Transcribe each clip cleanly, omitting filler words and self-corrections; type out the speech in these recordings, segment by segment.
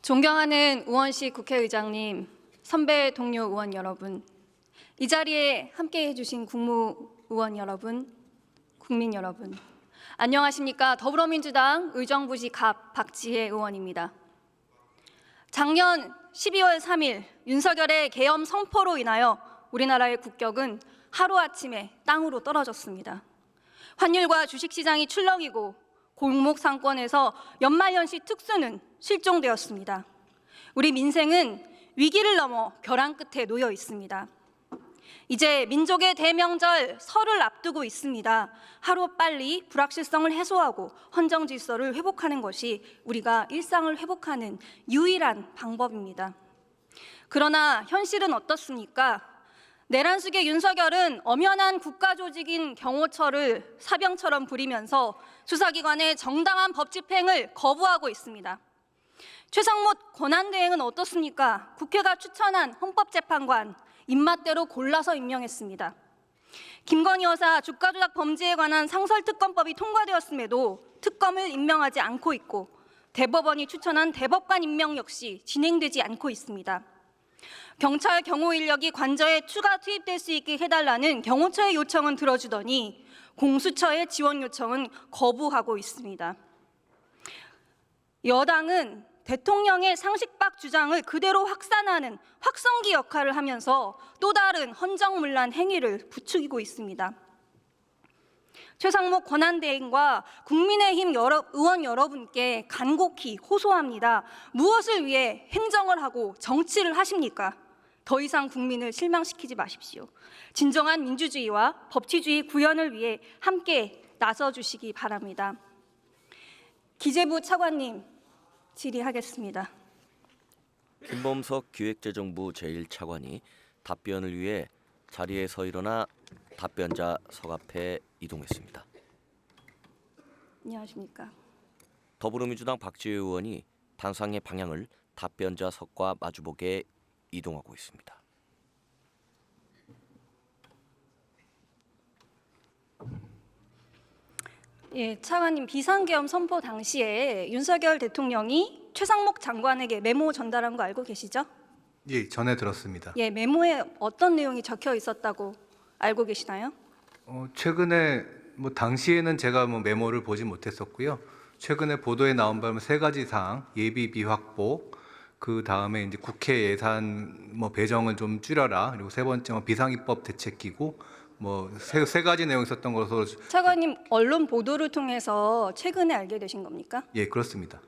존경하는 우원식 국회의장님, 선배 동료 의원 여러분, 이 자리에 함께 해주신 국무의원 여러분, 국민 여러분, 안녕하십니까? 더불어민주당 의정부시 갑 박지혜 의원입니다. 작년 12월 3일 윤석열의 계엄 선포로 인하여 우리나라의 국격은 하루아침에 땅으로 떨어졌습니다. 환율과 주식시장이 출렁이고 골목 상권에서 연말연시 특수는 실종되었습니다. 우리 민생은 위기를 넘어 벼랑 끝에 놓여 있습니다. 이제 민족의 대명절 설을 앞두고 있습니다. 하루빨리 불확실성을 해소하고 헌정 질서를 회복하는 것이 우리가 일상을 회복하는 유일한 방법입니다. 그러나 현실은 어떻습니까? 내란숙의 윤석열은 엄연한 국가조직인 경호처를 사병처럼 부리면서 수사기관의 정당한 법 집행을 거부하고 있습니다. 최상목 권한대행은 어떻습니까? 국회가 추천한 헌법재판관 입맛대로 골라서 임명했습니다. 김건희 여사 주가조작 범죄에 관한 상설특검법이 통과되었음에도 특검을 임명하지 않고 있고 대법원이 추천한 대법관 임명 역시 진행되지 않고 있습니다. 경찰 경호 인력이 관저에 추가 투입될 수 있게 해달라는 경호처의 요청은 들어주더니 공수처의 지원 요청은 거부하고 있습니다. 여당은 대통령의 상식박 주장을 그대로 확산하는 확성기 역할을 하면서 또 다른 헌정문란 행위를 부추기고 있습니다. 최상목 권한대행과 국민의힘 의원 여러분께 간곡히 호소합니다. 무엇을 위해 행정을 하고 정치를 하십니까? 더 이상 국민을 실망시키지 마십시오. 진정한 민주주의와 법치주의 구현을 위해 함께 나서주시기 바랍니다. 기재부 차관님 질의하겠습니다. 김범석 기획재정부 제1차관이 답변을 위해 자리에서 일어나 답변자 석 앞에 이동했습니다. 안녕하십니까. 더불어민주당 박지혜 의원이 단상의 방향을 답변자 석과 마주보게 이동하고 있습니다. 예, 차관님, 비상계엄 선포 당시에 윤석열 대통령이 최상목 장관에게 메모 전달한 거 알고 계시죠? 예, 전해 들었습니다. 예, 메모에 어떤 내용이 적혀 있었다고 알고 계시나요? 최근에 당시에는 제가 메모를 보지 못했었고요. 최근에 보도에 나온 바는 세 가지 사항, 예비비 확보, 그 다음에 이제 국회 예산 배정을 좀 줄여라, 그리고 세 번째 비상입법 대책기구 세 가지 내용이 있었던 것으로. 차관님, 언론 보도를 통해서 최근에 알게 되신 겁니까? 예, 그렇습니다.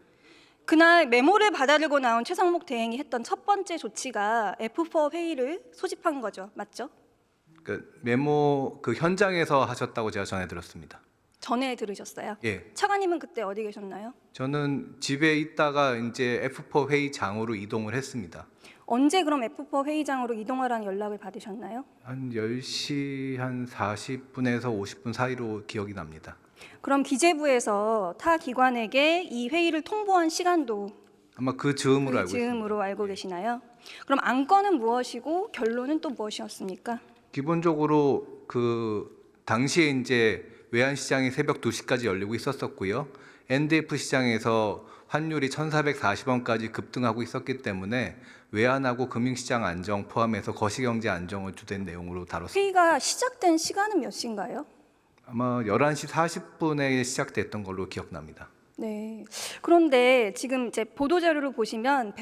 그날 메모를 받아들고 나온 최상목 대행이 했던 첫 번째 조치가 F4 회의를 소집한 거죠, 맞죠? 메모 현장에서 하셨다고 제가 전해 들었습니다. 전에 들으셨어요? 예. 차관님은 그때 어디 계셨나요? 저는 집에 있다가 이제 F4 회의장으로 이동을 했습니다. 언제 그럼 F4 회의장으로 이동하라는 연락을 받으셨나요? 한 10시 한 40분에서 50분 사이로 기억이 납니다. 그럼 기재부에서 타 기관에게 이 회의를 통보한 시간도 아마 그 즈음으로 알고 있습니다. 즈음으로 알고 계시나요? 그럼 안건은 무엇이고 결론은 또 무엇이었습니까? 기본적으로 당시에 이제 외환시장이 새벽 2시까지 열리고 있었었고요. NDF 시장에서 환율이 1,440원까지 급등하고 있었기 때문에 외환하고 금융시장 안정 포함해서 거시경제 안정을 주된 내용으로 다뤘습니다. 회의가 시작된 시간은 몇 시인가요? 아마 11시 40분에 시작됐던 걸로 기억납니다. 네. 그런데 지금 이제 보도자료를 보시면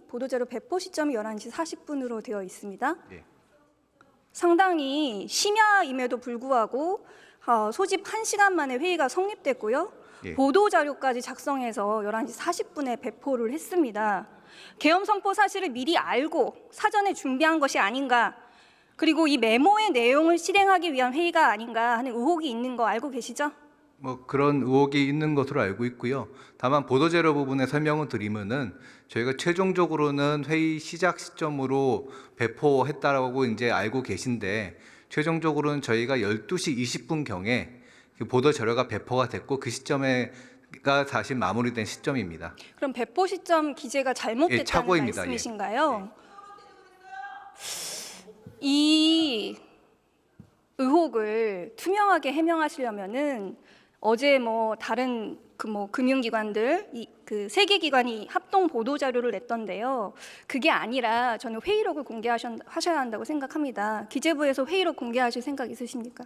보도자료 배포 시점이 11시 40분으로 되어 있습니다. 예. 상당히 심야임에도 불구하고 소집 1시간 만에 회의가 성립됐고요. 예. 보도자료까지 작성해서 11시 40분에 배포를 했습니다. 계엄 선포 사실을 미리 알고 사전에 준비한 것이 아닌가, 그리고 이 메모의 내용을 실행하기 위한 회의가 아닌가 하는 의혹이 있는 거 알고 계시죠? 그런 의혹이 있는 것으로 알고 있고요. 다만 보도자료 부분에 설명을 드리면은 저희가 최종적으로는 회의 시작 시점으로 배포했다라고 이제 알고 계신데, 최종적으로는 저희가 12시 20분경에 보도자료가 배포가 됐고 그 시점에가 사실 마무리된 시점입니다. 그럼 배포 시점 기재가 잘못됐다는 착오입니다. 말씀이신가요? 이 의혹을 투명하게 해명하시려면은 어제 다른 금융기관들 그 세 개 기관이 합동 보도 자료를 냈던데요. 그게 아니라 저는 회의록을 공개하셔야 한다고 생각합니다. 기재부에서 회의록 공개하실 생각 있으십니까?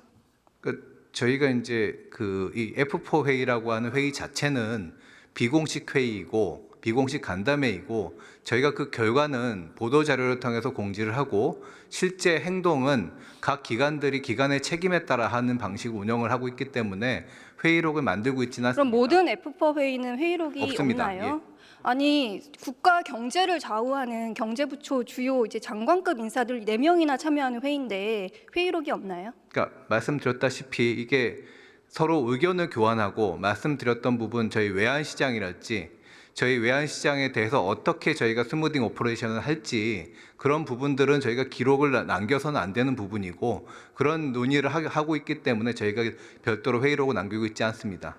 저희가 이제 이 F4 회의라고 하는 회의 자체는 비공식 회의이고 비공식 간담회이고 저희가 그 결과는 보도 자료를 통해서 공지를 하고 실제 행동은 각 기관들이 기관의 책임에 따라 하는 방식으로 운영을 하고 있기 때문에 회의록을 만들고 있지는 않습니다. 그럼 모든 F4 회의는 회의록이 없습니다. 없나요? 아니 국가 경제를 좌우하는 경제부처 주요 이제 장관급 인사들 4명이나 참여하는 회의인데 회의록이 없나요? 그러니까 말씀드렸다시피 이게 서로 의견을 교환하고 말씀드렸던 부분 저희 외환시장이랄지 저희 외환시장에 대해서 어떻게 저희가 스무딩 오퍼레이션을 할지 그런 부분들은 저희가 기록을 남겨서는 안 되는 부분이고 그런 논의를 하고 있기 때문에 저희가 별도로 회의록을 남기고 있지 않습니다.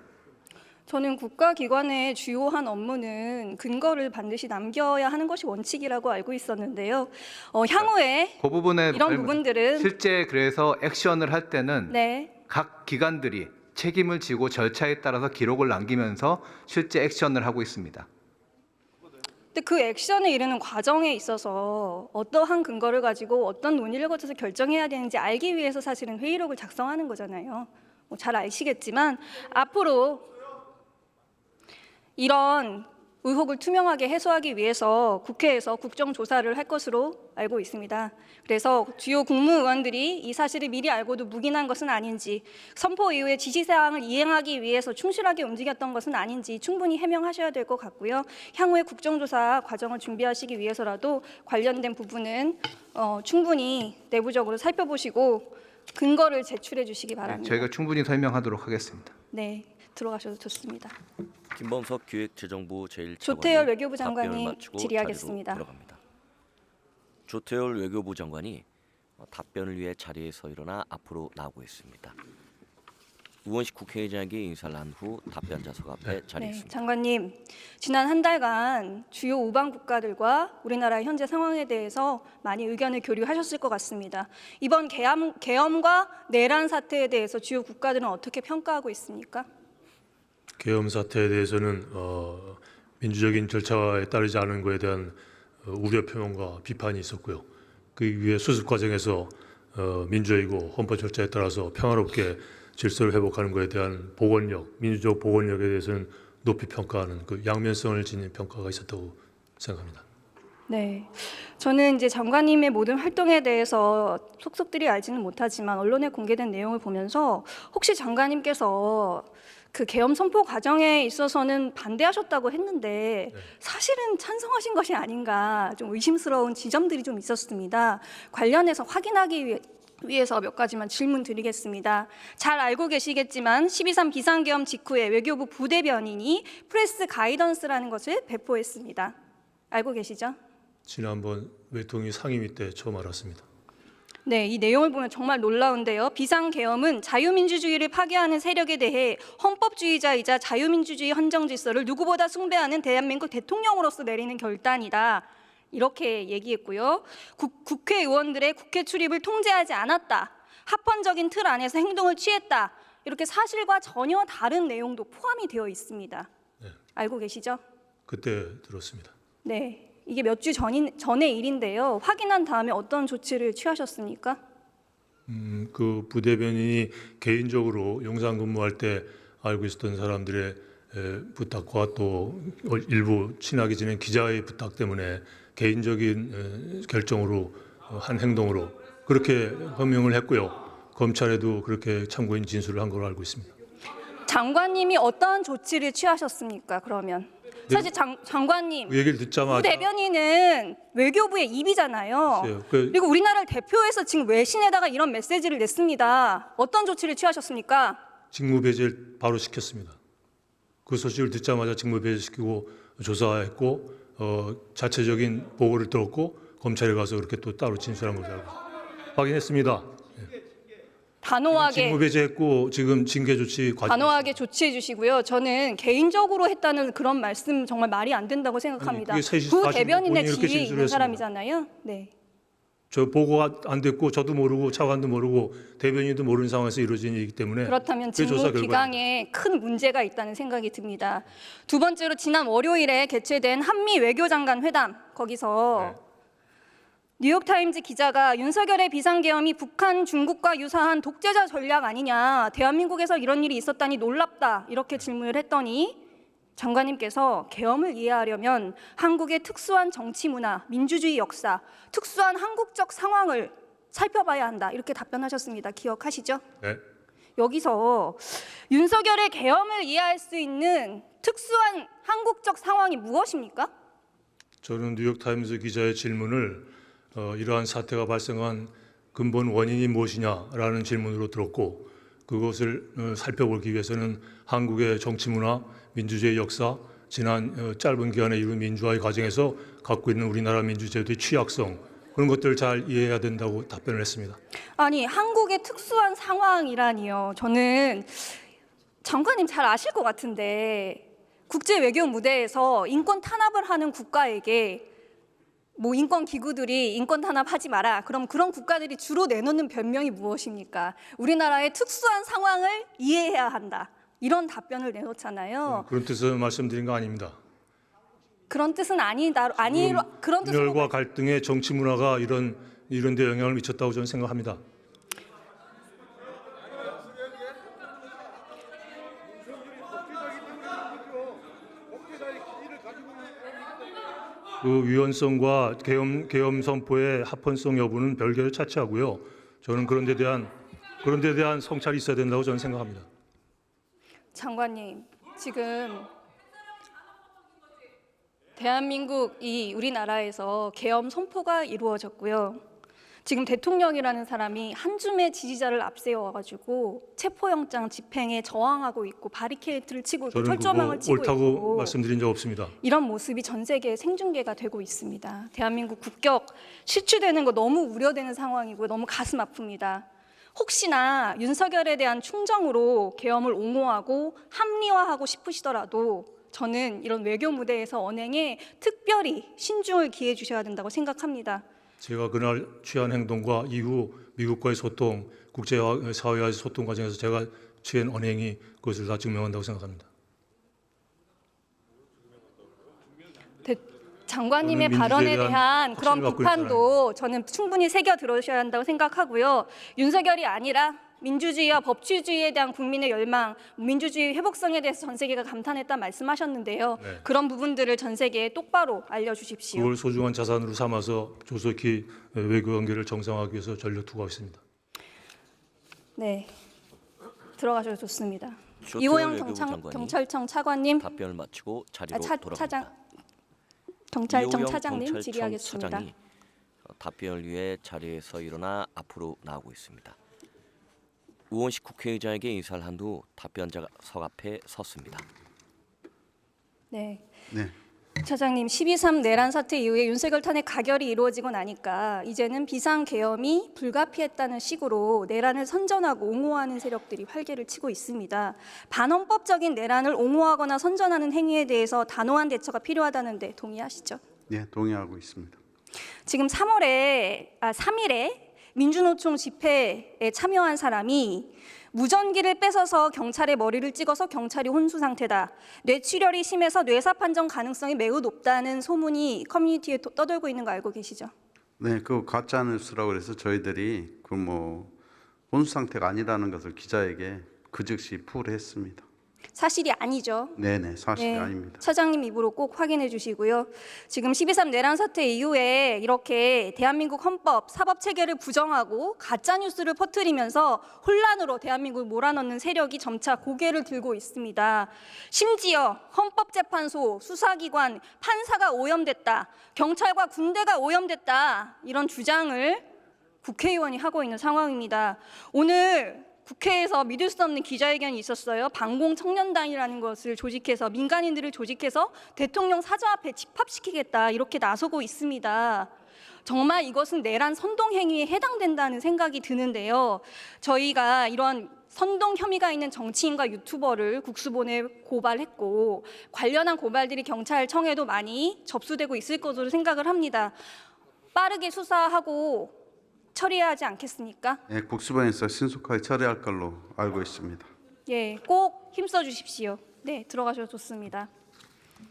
저는 국가기관의 주요한 업무는 근거를 반드시 남겨야 하는 것이 원칙이라고 알고 있었는데요. 향후에 그 부분에 이런 부분들은 실제 그래서 액션을 할 때는 네. 각 기관들이 책임을 지고 절차에 따라서 기록을 남기면서 실제 액션을 하고 있습니다. 근데 그 액션에 이르는 과정에 있어서 어떠한 근거를 가지고 어떤 논의를 거쳐서 결정해야 되는지 알기 위해서 사실은 회의록을 작성하는 거잖아요. 잘 아시겠지만 앞으로 이런 의혹을 투명하게 해소하기 위해서 국회에서 국정조사를 할 것으로 알고 있습니다. 그래서 주요 국무위원들이 이 사실을 미리 알고도 묵인한 것은 아닌지, 선포 이후에 지시사항을 이행하기 위해서 충실하게 움직였던 것은 아닌지 충분히 해명하셔야 될 것 같고요. 향후에 국정조사 과정을 준비하시기 위해서라도 관련된 부분은 충분히 내부적으로 살펴보시고 근거를 제출해 주시기 바랍니다. 저희가 충분히 설명하도록 하겠습니다. 네, 들어가셔도 좋습니다. 김범석 기획재정부 제1차관이 조태열 외교부 장관이 질의하겠습니다. 조태열 외교부 장관이 답변을 위해 자리에서 일어나 앞으로 나오고 있습니다. 우원식 국회의장에게 인사를 한 후 답변자석 앞에 자리했습니다. 장관님, 지난 한 달간 주요 우방 국가들과 우리나라의 현재 상황에 대해서 많이 의견을 교류하셨을 것 같습니다. 이번 계엄과 내란 사태에 대해서 주요 국가들은 어떻게 평가하고 있습니까? 계엄 사태에 대해서는 민주적인 절차에 따르지 않은 것에 대한 우려 표명과 비판이 있었고요. 그 이후에 수습 과정에서 민주적이고 헌법 절차에 따라서 평화롭게 질서를 회복하는 것에 대한 복원력, 민주적 복원력에 대해서는 높이 평가하는 그 양면성을 지닌 평가가 있었다고 생각합니다. 네, 저는 이제 장관님의 모든 활동에 대해서 속속들이 알지는 못하지만 언론에 공개된 내용을 보면서 혹시 장관님께서 그 계엄 선포 과정에 있어서는 반대하셨다고 했는데 사실은 찬성하신 것이 아닌가 좀 의심스러운 지점들이 좀 있었습니다. 관련해서 확인하기 위해서 몇 가지만 질문 드리겠습니다. 잘 알고 계시겠지만 12.3 비상계엄 직후에 외교부 부대변인이 프레스 가이던스라는 것을 배포했습니다. 알고 계시죠? 지난번 외통위 상임위 때 처음 알았습니다. 네, 이 내용을 보면 정말 놀라운데요. 비상계엄은 자유민주주의를 파괴하는 세력에 대해 헌법주의자이자 자유민주주의 헌정 질서를 누구보다 숭배하는 대한민국 대통령으로서 내리는 결단이다. 이렇게 얘기했고요. 국회의원들의 국회 출입을 통제하지 않았다. 합헌적인 틀 안에서 행동을 취했다. 이렇게 사실과 전혀 다른 내용도 포함이 되어 있습니다. 네. 알고 계시죠? 그때 들었습니다. 네. 이게 몇 주 전의 일인데요. 확인한 다음에 어떤 조치를 취하셨습니까? 그 부대변인이 개인적으로 용산 근무할 때 알고 있었던 사람들의 부탁과 또 일부 친하게 지낸 기자의 부탁 때문에 개인적인 결정으로 한 행동으로 그렇게 해명을 했고요. 검찰에도 그렇게 참고인 진술을 한 걸로 알고 있습니다. 장관님이 어떤 조치를 취하셨습니까? 그러면 사실 장관님 그 얘기를 듣자마자 부대변인은 외교부의 입이잖아요. 그리고 우리나라를 대표해서 지금 외신에다가 이런 메시지를 냈습니다. 어떤 조치를 취하셨습니까? 직무 배제를 바로 시켰습니다. 그 소식을 듣자마자 직무 배제시키고 조사했고 자체적인 보고를 들었고 검찰에 가서 그렇게 또 따로 진술한 것을 알고 있습니다. 확인했습니다. 단호하게 직무 배제했고 지금 징계 조치 단호하게 조치해 주시고요. 저는 개인적으로 했다는 그런 말씀 정말 말이 안 된다고 생각합니다. 아니, 그게 부 대변인의 본인이 이렇게 지위에 있는 진술을 사람이잖아요. 네. 저 보고가 안 됐고 저도 모르고 차관도 모르고 대변인도 모르는 상황에서 이루어진 일이기 때문에 그렇다면 그게 조사 직무 결과입니다. 기강에 큰 문제가 있다는 생각이 듭니다. 두 번째로 지난 월요일에 개최된 한미 외교장관 회담 거기서 뉴욕타임즈 기자가 윤석열의 비상계엄이 북한, 중국과 유사한 독재자 전략 아니냐, 대한민국에서 이런 일이 있었다니 놀랍다 이렇게 질문을 했더니 장관님께서 계엄을 이해하려면 한국의 특수한 정치 문화, 민주주의 역사, 특수한 한국적 상황을 살펴봐야 한다 이렇게 답변하셨습니다. 기억하시죠? 네. 여기서 윤석열의 계엄을 이해할 수 있는 특수한 한국적 상황이 무엇입니까? 저는 뉴욕타임스 기자의 질문을 이러한 사태가 발생한 근본 원인이 무엇이냐라는 질문으로 들었고 그것을 살펴보기 위해서는 한국의 정치 문화, 민주주의 역사, 지난 짧은 기간에 이룬 민주화의 과정에서 갖고 있는 우리나라 민주제도의 취약성 그런 것들을 잘 이해해야 된다고 답변을 했습니다. 아니 한국의 특수한 상황이라니요. 저는 장관님 잘 아실 것 같은데 국제 외교 무대에서 인권 탄압을 하는 국가에게 뭐 인권 기구들이 인권 탄압하지 마라. 그럼 그런 국가들이 주로 내놓는 변명이 무엇입니까? 우리나라의 특수한 상황을 이해해야 한다. 이런 답변을 내놓잖아요. 그런 뜻을 말씀드린 거 아닙니다. 그런 뜻은 아니다. 그런 뜻은 분열과 갈등의 정치 문화가 이런 데 영향을 미쳤다고 저는 생각합니다. 그 위헌성과 계엄 선포의 합헌성 여부는 별개로 차치하고요. 저는 그런 데 대한 성찰이 있어야 된다고 저는 생각합니다. 장관님, 지금 대한민국이 우리나라에서 계엄 선포가 이루어졌고요. 지금 대통령이라는 사람이 한 줌의 지지자를 앞세워가지고 체포영장 집행에 저항하고 있고 바리케이트를 치고 있고 저는 철조망을 그거 치고 옳다고 있고 말씀드린 적 없습니다. 이런 모습이 전 세계에 생중계가 되고 있습니다. 대한민국 국격 실추되는 거 너무 우려되는 상황이고 너무 가슴 아픕니다. 혹시나 윤석열에 대한 충정으로 계엄을 옹호하고 합리화하고 싶으시더라도 저는 이런 외교 무대에서 언행에 특별히 신중을 기해 주셔야 된다고 생각합니다. 제가 그날 취한 행동과 이후 미국과의 소통, 국제사회와의 소통 과정에서 제가 취한 언행이 그것을 다 증명한다고 생각합니다. 장관님의 저는 발언에 민주주의에 대한 그런 확신을 갖고 비판도 저는 충분히 새겨 들으셔야 한다고 생각하고요. 윤석열이 아니라 민주주의와 법치주의에 대한 국민의 열망, 민주주의 회복성에 대해서 전 세계가 감탄했다 말씀하셨는데요. 네. 그런 부분들을 전 세계에 똑바로 알려주십시오. 그걸 소중한 자산으로 삼아서 조속히 외교 관계를 정상화하기 위해서 전력 투구하겠습니다. 네, 들어가셔도 좋습니다. 조태열 이호영 외교부 장관이 경찰청 차관님, 답변을 마치고 자리로 돌아갑니다. 경찰청 이호영 차장님 경찰청 질의하겠습니다. 차장이 답변을 위해 자리에서 일어나 앞으로 나오고 있습니다. 우원식 국회의장에게 인사를 한 후 답변자석 앞에 섰습니다. 네. 네. 차장님, 12.3 내란 사태 이후에 윤석열 탄핵 가결이 이루어지고 나니까 이제는 비상계엄이 불가피했다는 식으로 내란을 선전하고 옹호하는 세력들이 활개를 치고 있습니다. 반헌법적인 내란을 옹호하거나 선전하는 행위에 대해서 단호한 대처가 필요하다는데 동의하시죠? 네, 동의하고 있습니다. 지금 3일에 민주노총 집회에 참여한 사람이 무전기를 뺏어서 경찰의 머리를 찍어서 경찰이 혼수 상태다. 뇌출혈이 심해서 뇌사 판정 가능성이 매우 높다는 소문이 커뮤니티에 떠돌고 있는 거 알고 계시죠? 네, 그 가짜 뉴스라고 그래서 저희들이 그 뭐 혼수 상태가 아니라는 것을 기자에게 그 즉시 풀했습니다. 사실이 아니죠. 네네, 사실이 네, 아닙니다. 차장님 입으로 꼭 확인해 주시고요. 지금 12.3 내란 사태 이후에 이렇게 대한민국 헌법, 사법체계를 부정하고 가짜뉴스를 퍼뜨리면서 혼란으로 대한민국을 몰아넣는 세력이 점차 고개를 들고 있습니다. 심지어 헌법재판소, 수사기관, 판사가 오염됐다, 경찰과 군대가 오염됐다, 이런 주장을 국회의원이 하고 있는 상황입니다. 오늘 국회에서 믿을 수 없는 기자회견이 있었어요. 반공청년단이라는 것을 조직해서 민간인들을 조직해서 대통령 사저 앞에 집합시키겠다 이렇게 나서고 있습니다. 정말 이것은 내란 선동 행위에 해당된다는 생각이 드는데요. 저희가 이런 선동 혐의가 있는 정치인과 유튜버를 국수본에 고발했고 관련한 고발들이 경찰청에도 많이 접수되고 있을 것으로 생각을 합니다. 빠르게 수사하고 처리해야 하지 않겠습니까? 예, 국수본에서 신속하게 처리할 걸로 알고 있습니다. 예, 꼭 힘써 주십시오. 네, 들어가셔도 좋습니다.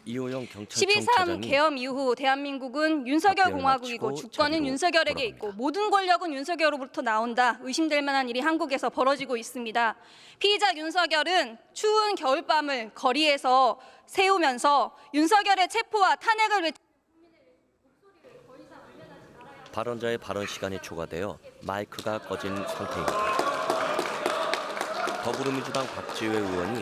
이호영 경찰청 12.3 차장이 계엄 이후 대한민국은 윤석열 답변을 공화국이고 마치고 주권은 자리로 윤석열에게 있고 돌아갑니다. 모든 권력은 윤석열로부터 나온다. 의심될 만한 일이 한국에서 벌어지고 있습니다. 피의자 윤석열은 추운 겨울밤을 거리에서 새우면서 윤석열의 체포와 탄핵을 외치 발언자의 발언 시간이 초과되어 마이크가 꺼진 상태입니다. 더불어민주당 박지회 의원이